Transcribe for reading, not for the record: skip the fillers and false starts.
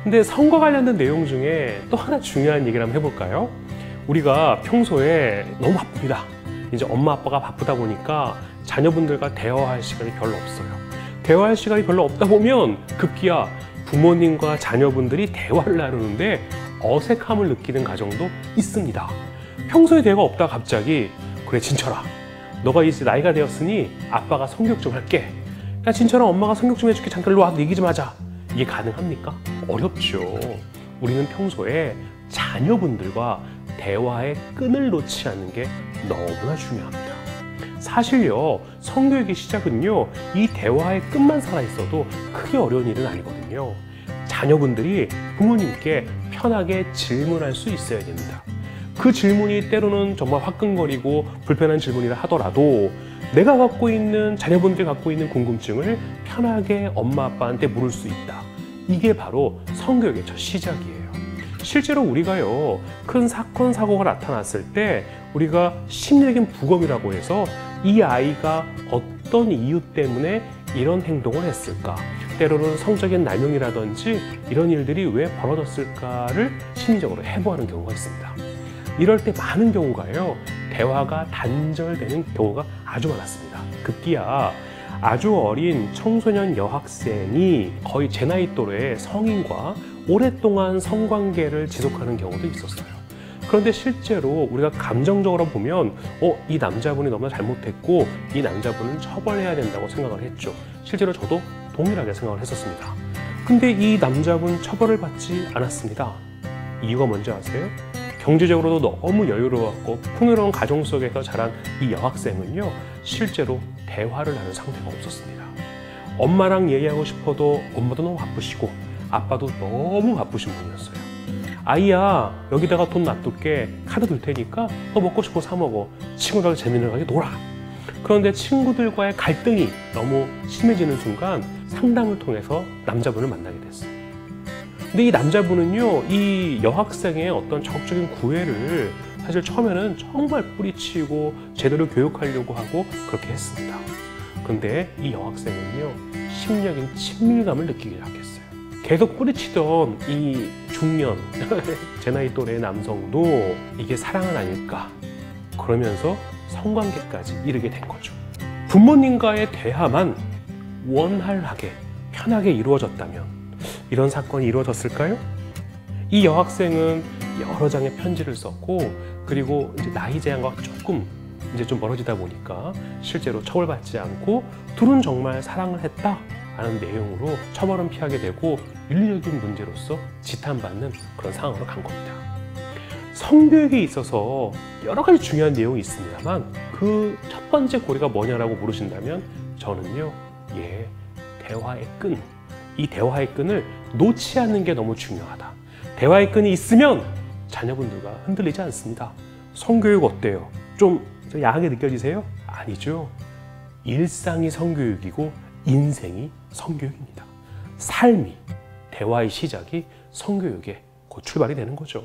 근데 성과 관련된 내용 중에 또 하나 중요한 얘기를 한번 해볼까요? 우리가 평소에 너무 바쁩니다. 이제 엄마 아빠가 바쁘다 보니까 자녀분들과 대화할 시간이 별로 없어요. 대화할 시간이 별로 없다 보면 급기야 부모님과 자녀분들이 대화를 나누는데 어색함을 느끼는 가정도 있습니다. 평소에 대화가 없다가 갑자기 그래 진철아, 너가 이제 나이가 되었으니 아빠가 성교육 좀 할게. 야 진철아, 엄마가 성교육 좀 해줄게. 잠깐 일로 와서 얘기 좀 하자. 이게 가능합니까? 어렵죠. 우리는 평소에 자녀분들과 대화의 끈을 놓지 않는 게 너무나 중요합니다. 사실요, 성교육의 시작은요, 이 대화의 끈만 살아있어도 크게 어려운 일은 아니거든요. 자녀분들이 부모님께 편하게 질문할 수 있어야 됩니다. 그 질문이 때로는 정말 화끈거리고 불편한 질문이라 하더라도 내가 갖고 있는, 자녀분들이 갖고 있는 궁금증을 편하게 엄마 아빠한테 물을 수 있다. 이게 바로 성교육의 첫 시작이에요. 실제로 우리가요, 큰 사건 사고가 나타났을 때 우리가 심리적인 부검이라고 해서 이 아이가 어떤 이유 때문에 이런 행동을 했을까, 때로는 성적인 남용이라든지 이런 일들이 왜 벌어졌을까를 심리적으로 해부하는 경우가 있습니다. 이럴 때 많은 경우가요, 대화가 단절되는 경우가 아주 많았습니다. 급기야 아주 어린 청소년 여학생이 거의 제 나이 또래의 성인과 오랫동안 성관계를 지속하는 경우도 있었어요. 그런데 실제로 우리가 감정적으로 보면 이 남자분이 너무나 잘못했고 이 남자분은 처벌해야 된다고 생각을 했죠. 실제로 저도 동일하게 생각을 했었습니다. 근데 이 남자분 처벌을 받지 않았습니다. 이유가 뭔지 아세요? 경제적으로도 너무 여유로웠고 풍요로운 가정 속에서 자란 이 여학생은요, 실제로 대화를 나눌 상대가 없었습니다. 엄마랑 얘기하고 싶어도 엄마도 너무 바쁘시고 아빠도 너무 바쁘신 분이었어요. 아이야, 여기다가 돈 놔둘게. 카드 줄 테니까 너 먹고 싶은 거 사 먹어. 친구들하고 재미나게 놀아. 그런데 친구들과의 갈등이 너무 심해지는 순간 상담을 통해서 남자분을 만나게 됐어요. 근데 이 남자분은요, 이 여학생의 어떤 적극적인 구애를 사실 처음에는 정말 뿌리치고 제대로 교육하려고 하고 그렇게 했습니다. 근데 이 여학생은요, 심리적인 친밀감을 느끼기 시작했어요. 계속 뿌리치던 이 중년, 제 나이 또래의 남성도 이게 사랑은 아닐까, 그러면서 성관계까지 이르게 된 거죠. 부모님과의 대화만 원활하게 편하게 이루어졌다면 이런 사건이 이루어졌을까요? 이 여학생은 여러 장의 편지를 썼고, 그리고 이제 나이 제한과 조금 이제 좀 멀어지다 보니까 실제로 처벌받지 않고 둘은 정말 사랑을 했다라는 내용으로 처벌은 피하게 되고 윤리적인 문제로서 지탄받는 그런 상황으로 간 겁니다. 성교육에 있어서 여러 가지 중요한 내용이 있습니다만 그 첫 번째 고리가 뭐냐라고 물으신다면 저는요, 대화의 끈, 이 대화의 끈을 놓지 않는 게 너무 중요하다. 대화의 끈이 있으면 자녀분들과 흔들리지 않습니다. 성교육 어때요? 좀 야하게 느껴지세요? 아니죠. 일상이 성교육이고 인생이 성교육입니다. 삶이, 대화의 시작이 성교육의 곧 출발이 되는 거죠.